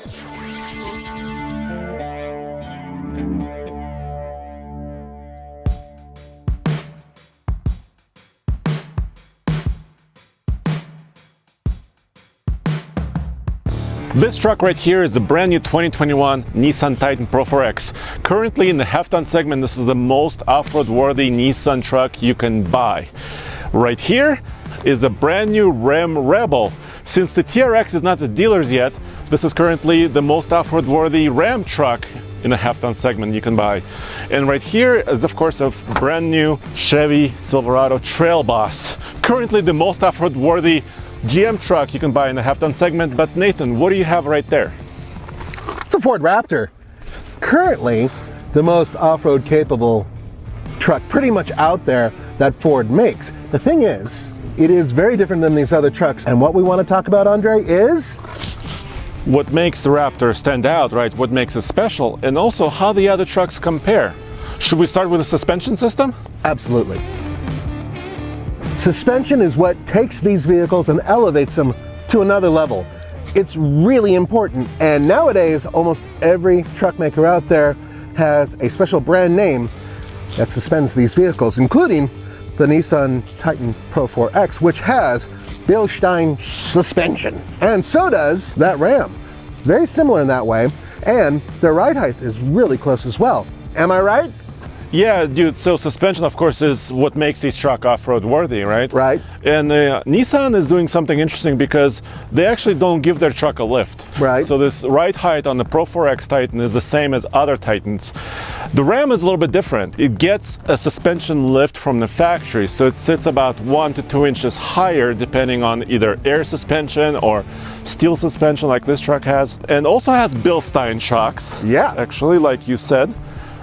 This truck right here is the brand new 2021 Nissan Titan Pro 4X. Currently in the half-ton segment, this is the most off-road worthy Nissan truck you can buy. Right here is the brand new Ram Rebel. Since the TRX is not at dealers yet, this is currently the most off-road worthy Ram truck in the half-ton segment you can buy. And right here is of course a brand new Chevy Silverado Trail Boss. Currently the most off-road worthy GM truck you can buy in the half-ton segment. But Nathan, what do you have right there? It's a Ford Raptor. Currently the most off-road capable truck pretty much out there that Ford makes. The thing is, it is very different than these other trucks. And what we want to talk about, Andre, is what makes the Raptor stand out, right? What makes it special, and also how the other trucks compare. Should we start with the suspension system? Absolutely. Suspension is what takes these vehicles and elevates them to another level. It's really important, and nowadays almost every truck maker out there has a special brand name that suspends these vehicles, including the Nissan Titan Pro 4X, which has Bilstein suspension. And so does that Ram. Very similar in that way, and their ride height is really close as well. Am I right? Yeah, dude, so suspension, of course, is what makes these truck off-road worthy, right? Right. And Nissan is doing something interesting because they actually don't give their truck a lift. Right. So this ride height on the Pro 4X Titan is the same as other Titans. The Ram is a little bit different. It gets a suspension lift from the factory, so it sits about 1 to 2 inches higher depending on either air suspension or steel suspension like this truck has. And also has Bilstein shocks. Yeah. Actually, like you said.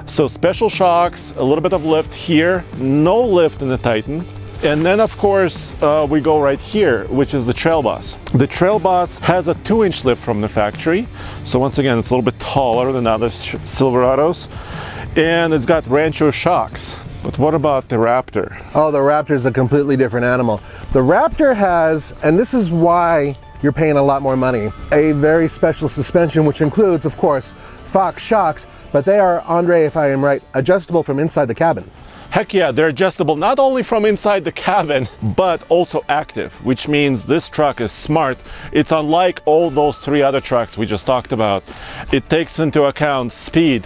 So special shocks, a little bit of lift here, no lift in the Titan. And then of course we go right here, which is the Trail Boss. The Trail Boss has a 2-inch lift from the factory. So once again, it's a little bit taller than other Silverados. And it's got Rancho shocks. But what about the Raptor? Oh, the Raptor is a completely different animal. The Raptor has, and this is why you're paying a lot more money, a very special suspension, which includes, of course, Fox shocks, but they are, Andre, if I am right, adjustable from inside the cabin. Heck yeah, they're adjustable not only from inside the cabin, but also active, which means this truck is smart. It's unlike all those 3 other trucks we just talked about. It takes into account speed,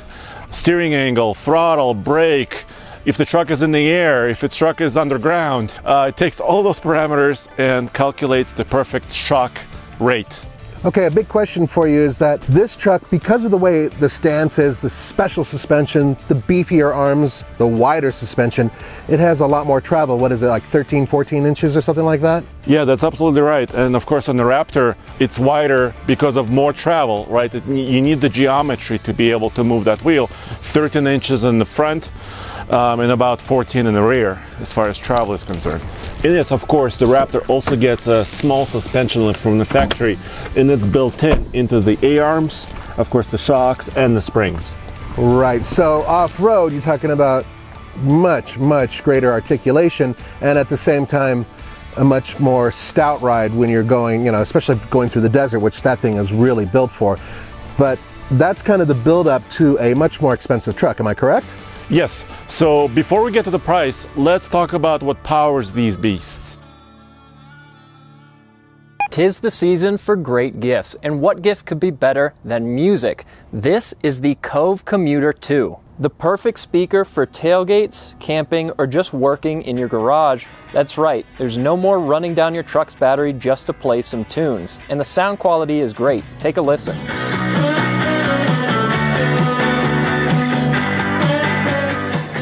steering angle, throttle, brake, if the truck is in the air, if its truck is underground. It takes all those parameters and calculates the perfect shock rate. Okay, a big question for you is that this truck, because of the way the stance is, the special suspension, the beefier arms, the wider suspension, it has a lot more travel. What is it, like 13, 14 inches or something like that? Yeah, that's absolutely right. And of course on the Raptor, it's wider because of more travel, right? You need the geometry to be able to move that wheel. 13 inches in the front and about 14 in the rear as far as travel is concerned. And yes, of course, the Raptor also gets a small suspension lift from the factory, and it's built into the A-arms, of course the shocks and the springs. Right, so off-road you're talking about much greater articulation, and at the same time a much more stout ride when you're going, especially going through the desert, which that thing is really built for. But that's kind of the build-up to a much more expensive truck, am I correct? Yes, so before we get to the price, let's talk about what powers these beasts. 'Tis the season for great gifts, and what gift could be better than music? This is the Cove Commuter 2. The perfect speaker for tailgates, camping, or just working in your garage. That's right, there's no more running down your truck's battery just to play some tunes. And the sound quality is great. Take a listen.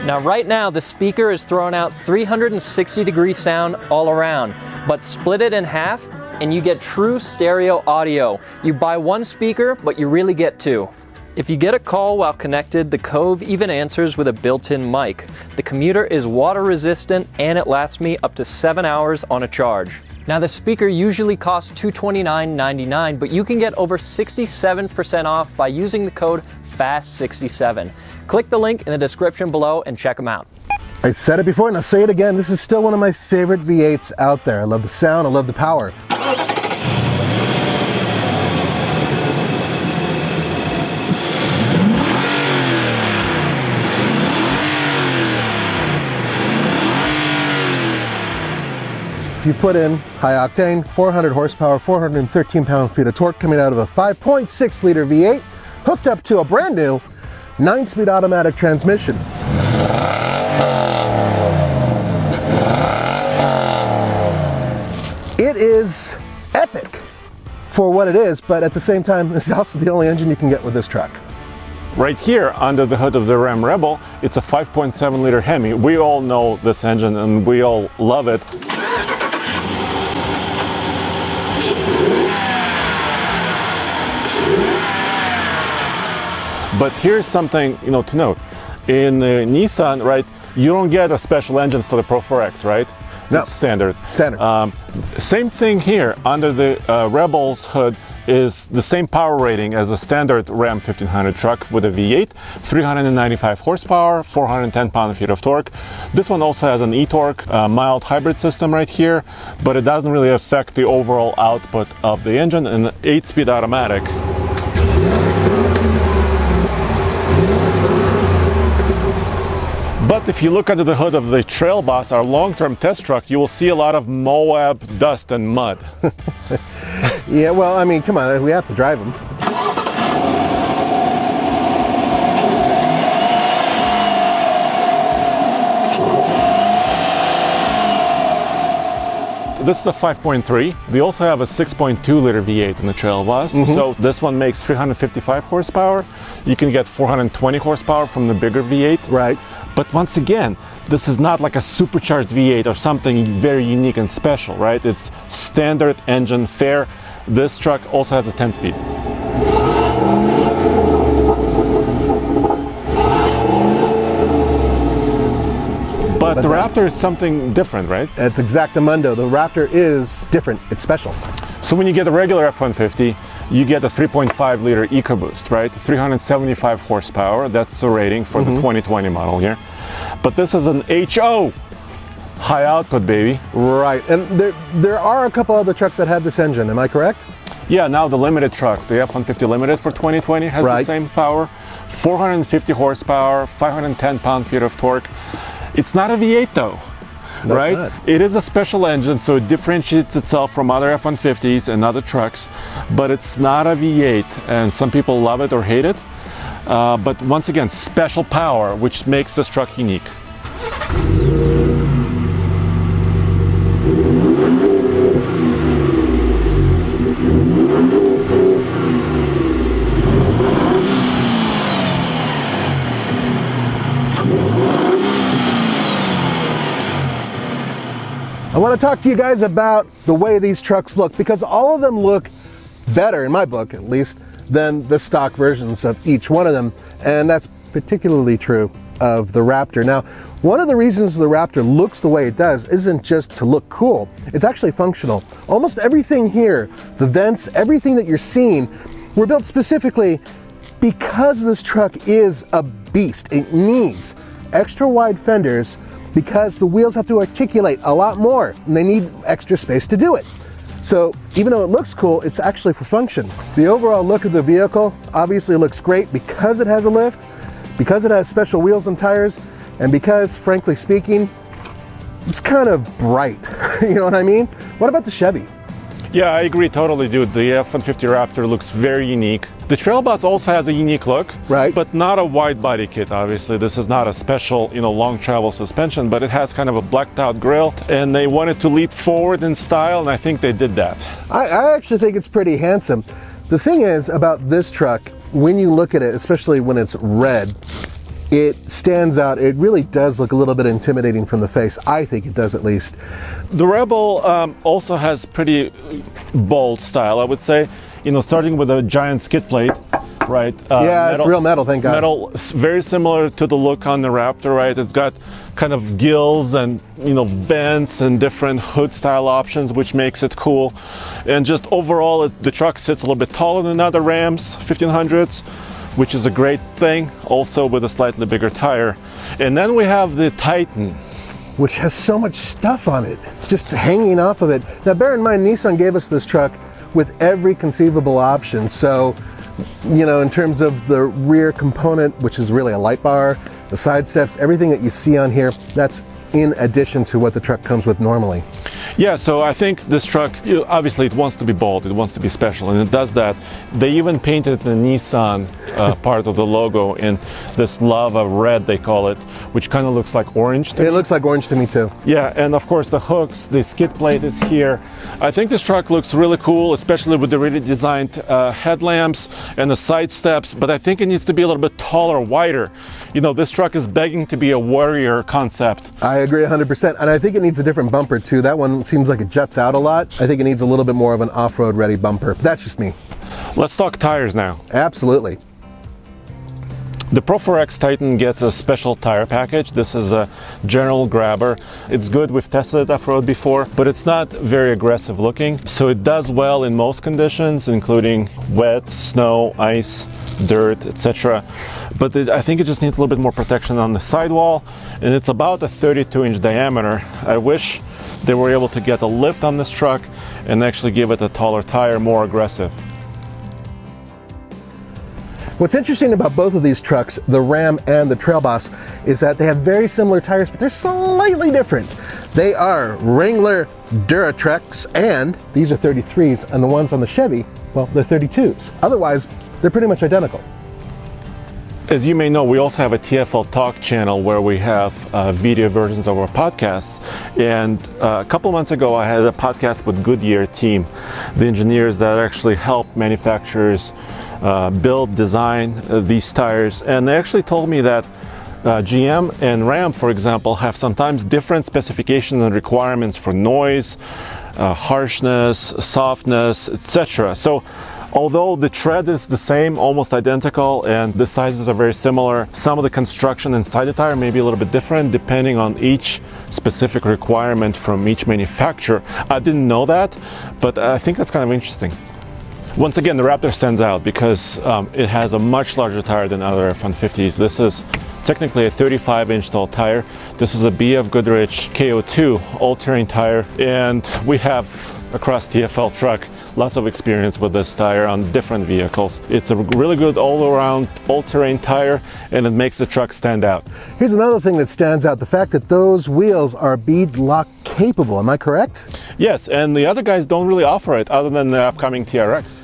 Now right now the speaker is throwing out 360-degree sound all around, but split it in half and you get true stereo audio. You buy one speaker, but you really get 2. If you get a call while connected, the Cove even answers with a built-in mic. The Commuter is water resistant and it lasts me up to 7 hours on a charge. Now the speaker usually costs $229.99, but you can get over 67% off by using the code FAST67. Click the link in the description below and check them out. I said it before and I'll say it again, this is still one of my favorite V8s out there. I love the sound, I love the power. you put in high octane, 400 horsepower, 413 pound-feet of torque coming out of a 5.6 liter V8, hooked up to a brand new 9-speed automatic transmission. It is epic for what it is, but at the same time, this is also the only engine you can get with this truck. Right here under the hood of the Ram Rebel, it's a 5.7 liter Hemi. We all know this engine and we all love it. But here's something, to note. In Nissan, right, you don't get a special engine for the Pro 4X, right? No. It's standard. Standard. Same thing here. Under the Rebel's hood is the same power rating as a standard Ram 1500 truck with a V8, 395 horsepower, 410 pound-feet of torque. This one also has an e-torque, mild hybrid system right here, but it doesn't really affect the overall output of the engine, and an 8-speed automatic. But if you look under the hood of the Trail Boss, our long-term test truck, you will see a lot of Moab dust and mud. Yeah, well, I mean, come on, we have to drive them. This is a 5.3. We also have a 6.2 liter V8 in the Trail Boss. So this one makes 355 horsepower. You can get 420 horsepower from the bigger V8. Right. But once again, this is not like a supercharged V8 or something very unique and special, right? It's standard engine fare. This truck also has a 10-speed. But the Raptor is something different, right? It's exactamundo. The Raptor is different. It's special. So when you get a regular F-150, you get a 3.5 liter EcoBoost, right? 375 horsepower. That's the rating for the 2020 model here. But this is an HO, high output, baby. Right, and there are a couple other trucks that have this engine, am I correct? Yeah, now the limited truck, the F-150 Limited for 2020 has the same power. 450 horsepower, 510 pound-feet of torque. It's not a V8 though. Right? Not. It is a special engine, so it differentiates itself from other F-150s and other trucks, but it's not a V8, and some people love it or hate it. But once again, special power, which makes this truck unique. I want to talk to you guys about the way these trucks look, because all of them look better, in my book at least, than the stock versions of each one of them, and that's particularly true of the Raptor. Now, one of the reasons the Raptor looks the way it does isn't just to look cool, it's actually functional. Almost everything here, the vents, everything that you're seeing, were built specifically because this truck is a beast. It needs extra wide fenders because the wheels have to articulate a lot more and they need extra space to do it. So even though it looks cool, it's actually for function. The overall look of the vehicle obviously looks great because it has a lift, because it has special wheels and tires, and because, frankly speaking, it's kind of bright. You know what I mean? What about the Chevy? Yeah, I agree totally, dude. The F-150 Raptor looks very unique. The Trail Boss also has a unique look, right? But not a wide body kit, obviously. This is not a special, long travel suspension, but it has kind of a blacked out grille, and they wanted to leap forward in style, and I think they did that. I actually think it's pretty handsome. The thing is about this truck, when you look at it, especially when it's red, it stands out. It really does look a little bit intimidating from the face. I think it does, at least. The Rebel also has pretty bold style, I would say. Starting with a giant skid plate, right? Yeah, metal, it's real metal, thank God. Metal, very similar to the look on the Raptor, right? It's got kind of gills and, vents and different hood style options, which makes it cool. And just overall, the truck sits a little bit taller than other Rams 1500s, which is a great thing, also with a slightly bigger tire. And then we have the Titan, which has so much stuff on it, just hanging off of it. Now bear in mind, Nissan gave us this truck with every conceivable option. So, in terms of the rear component, which is really a light bar, the side steps, everything that you see on here, that's in addition to what the truck comes with normally? Yeah, so I think this truck, obviously it wants to be bold, it wants to be special, and it does that. They even painted the Nissan part of the logo in this lava red, they call it, which kind of looks like orange to me. It looks like orange to me too. Yeah, and of course the hooks, the skid plate is here. I think this truck looks really cool, especially with the really designed headlamps and the side steps, but I think it needs to be a little bit taller, wider. You know, this truck is begging to be a warrior concept. I agree 100%, and I think it needs a different bumper too. That one seems like it juts out a lot. I think it needs a little bit more of an off-road ready bumper. That's just me. Let's talk tires now. Absolutely. The Pro 4X Titan gets a special tire package. This is a general grabber. It's good, we've tested it off-road before, but it's not very aggressive looking. So it does well in most conditions, including wet, snow, ice, dirt, etc. But I think it just needs a little bit more protection on the sidewall, and it's about a 32-inch diameter. I wish they were able to get a lift on this truck and actually give it a taller tire, more aggressive. What's interesting about both of these trucks, the Ram and the Trail Boss, is that they have very similar tires, but they're slightly different. They are Wrangler Duratrex, and these are 33s, and the ones on the Chevy, well, they're 32s. Otherwise, they're pretty much identical. As you may know, we also have a TFL Talk channel where we have video versions of our podcasts. And a couple months ago, I had a podcast with Goodyear team, the engineers that actually help manufacturers build, design these tires. And they actually told me that GM and Ram, for example, have sometimes different specifications and requirements for noise, harshness, softness, etc. So although the tread is the same, almost identical, and the sizes are very similar, some of the construction inside the tire may be a little bit different depending on each specific requirement from each manufacturer. I didn't know that, but I think that's kind of interesting. Once again, the Raptor stands out because it has a much larger tire than other F-150s. This is technically a 35-inch tall tire. This is a BF Goodrich KO2 all-terrain tire, and we have across TFL truck lots of experience with this tire on different vehicles. It's a really good all-around all-terrain tire, and it makes the truck stand out. Here's another thing that stands out, the fact that those wheels are bead lock capable, am I correct? Yes, and the other guys don't really offer it other than the upcoming TRX.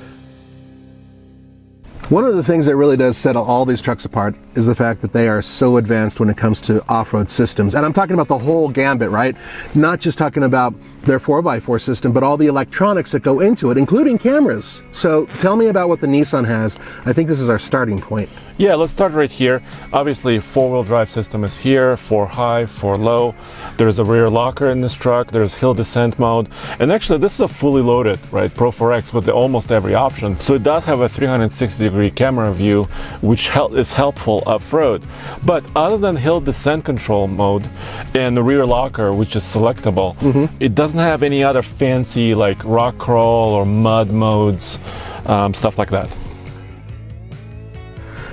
One of the things that really does set all these trucks apart is the fact that they are so advanced when it comes to off-road systems. And I'm talking about the whole gambit, right? Not just talking about their 4x4 system, but all the electronics that go into it, including cameras. So tell me about what the Nissan has. I think this is our starting point. Yeah, let's start right here. Obviously, four-wheel drive system is here, 4 high, 4 low. There's a rear locker in this truck. There's hill descent mode. And actually, this is a fully loaded, right, Pro 4X with almost every option. So it does have a 360-degree camera view, which is helpful off-road. But other than hill descent control mode and the rear locker, which is selectable, it doesn't have any other fancy like rock crawl or mud modes, stuff like that.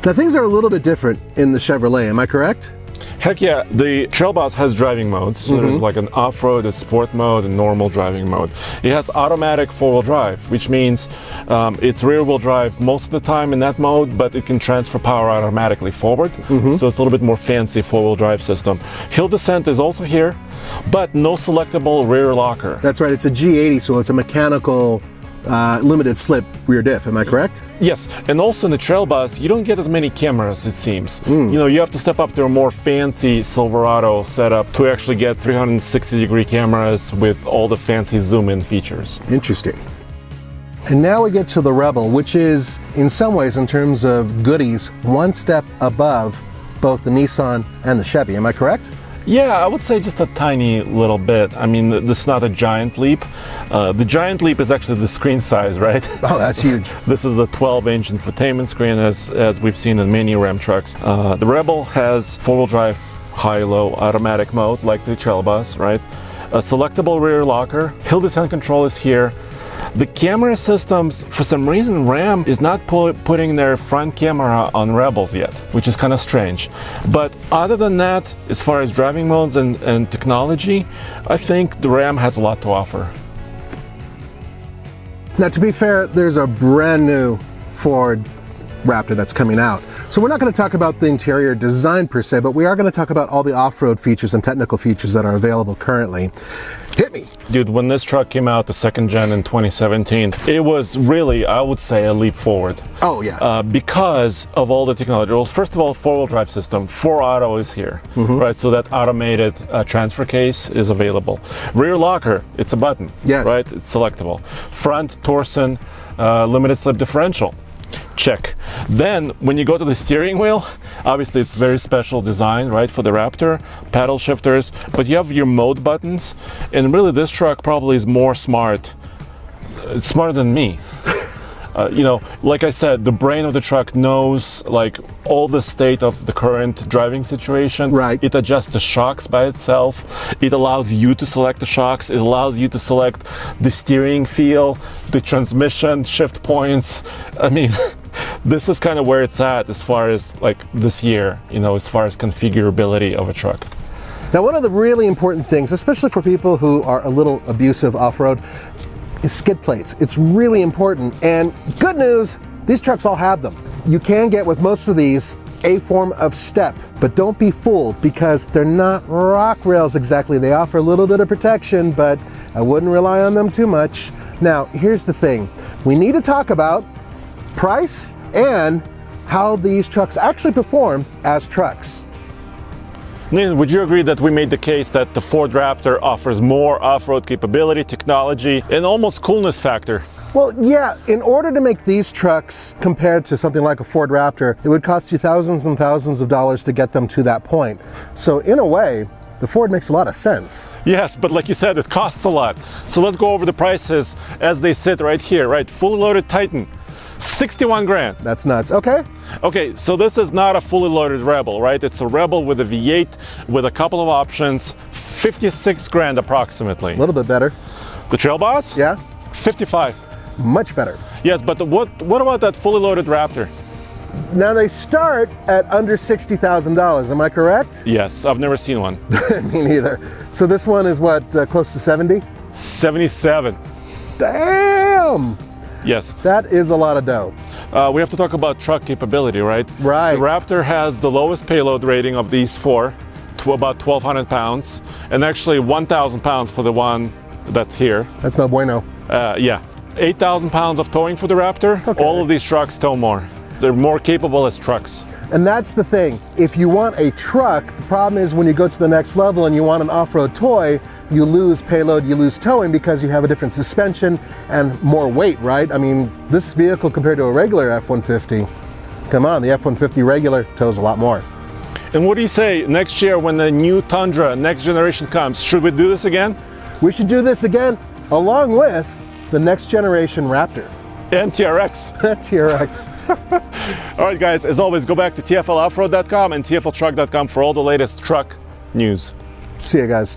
Now things are a little bit different in the Chevrolet, am I correct? Heck yeah, the Trail Boss has driving modes. So there's like an off-road, a sport mode, and normal driving mode. It has automatic four-wheel drive, which means it's rear-wheel drive most of the time in that mode, but it can transfer power automatically forward. So it's a little bit more fancy four-wheel drive system. Hill descent is also here, but no selectable rear locker. That's right, it's a G80, so it's a mechanical limited slip rear diff, am I correct? Yes, and also in the Trail Boss, you don't get as many cameras, it seems. You know, you have to step up to a more fancy Silverado setup to actually get 360-degree cameras with all the fancy zoom-in features. Interesting. And now we get to the Rebel, which is, in some ways, in terms of goodies, one step above both the Nissan and the Chevy, am I correct? Yeah, I would say just a tiny little bit. I mean, this is not a giant leap. The giant leap is actually the screen size, right? Oh, that's huge. This is a 12-inch infotainment screen, as we've seen in many Ram trucks. The Rebel has four-wheel drive, high-low automatic mode, like the Trail Boss, right? A selectable rear locker. Hill descent control is here. The camera systems, for some reason, Ram is not putting their front camera on Rebels yet, which is kind of strange. But other than that, as far as driving modes and technology, I think the Ram has a lot to offer. Now, to be fair, there's a brand new Ford Raptor that's coming out. So we're not going to talk about the interior design per se, but we are going to talk about all the off-road features and technical features that are available currently. Hit me. Dude, when this truck came out, the second gen in 2017, it was really, I would say, a leap forward. Oh, yeah. Because of all the technology. Well, first of all, four-wheel drive system. 4Auto is here, right? So that automated transfer case is available. Rear locker, it's a button, Yes. right? It's selectable. Front torsion, limited slip differential. Check. Then when you go to the steering wheel, obviously it's very special design, right, for the Raptor, paddle shifters, but you have your mode buttons, and really this truck probably is more smart. It's smarter than me. You know, like I said, the brain of the truck knows like all the state of the current driving situation. Right. It adjusts the shocks by itself. It allows you to select the shocks. It allows you to select the steering feel, the transmission, shift points. I mean, this is kind of where it's at as far as like this year, you know, as far as configurability of a truck. Now, one of the really important things, especially for people who are a little abusive off-road, is skid plates. It's really important, and good news, these trucks all have them. You can get with most of these a form of step, but don't be fooled because they're not rock rails exactly. They offer a little bit of protection, but I wouldn't rely on them too much. Now, here's the thing. We need to talk about price and how these trucks actually perform as trucks. Nathan, would you agree that we made the case that the Ford Raptor offers more off-road capability, technology, and almost coolness factor? Well, yeah, in order to make these trucks compared to something like a Ford Raptor, it would cost you thousands and thousands of dollars to get them to that point. So in a way, the Ford makes a lot of sense. Yes, but like you said, it costs a lot. So let's go over the prices as they sit right here, right? Fully loaded Titan, 61 grand. That's nuts. Okay. Okay, so this is not a fully loaded Rebel, right? It's a Rebel with a V8 with a couple of options, 56 grand approximately. A little bit better. The Trail Boss? Yeah. 55. Much better. Yes, but what about that fully loaded Raptor? Now they start at under $60,000. Am I correct? Yes, I've never seen one. Me neither. So this one is what, close to 70? 77. Damn! Yes. That is a lot of dough. We have to talk about truck capability, right? Right. The Raptor has the lowest payload rating of these four, to about 1,200 pounds, and actually 1,000 pounds for the one that's here. That's no bueno. Yeah. 8,000 pounds of towing for the Raptor. Okay. All of these trucks tow more. They're more capable as trucks. And that's the thing. If you want a truck, the problem is when you go to the next level and you want an off-road toy, you lose payload, you lose towing because you have a different suspension and more weight, right? I mean, this vehicle compared to a regular F-150, come on, the F-150 regular tows a lot more. And what do you say next year when the new Tundra next generation comes? Should we do this again? We should do this again along with the next generation Raptor. And TRX. TRX. All right, guys, as always, go back to tfloffroad.com and tfltruck.com for all the latest truck news. See you guys.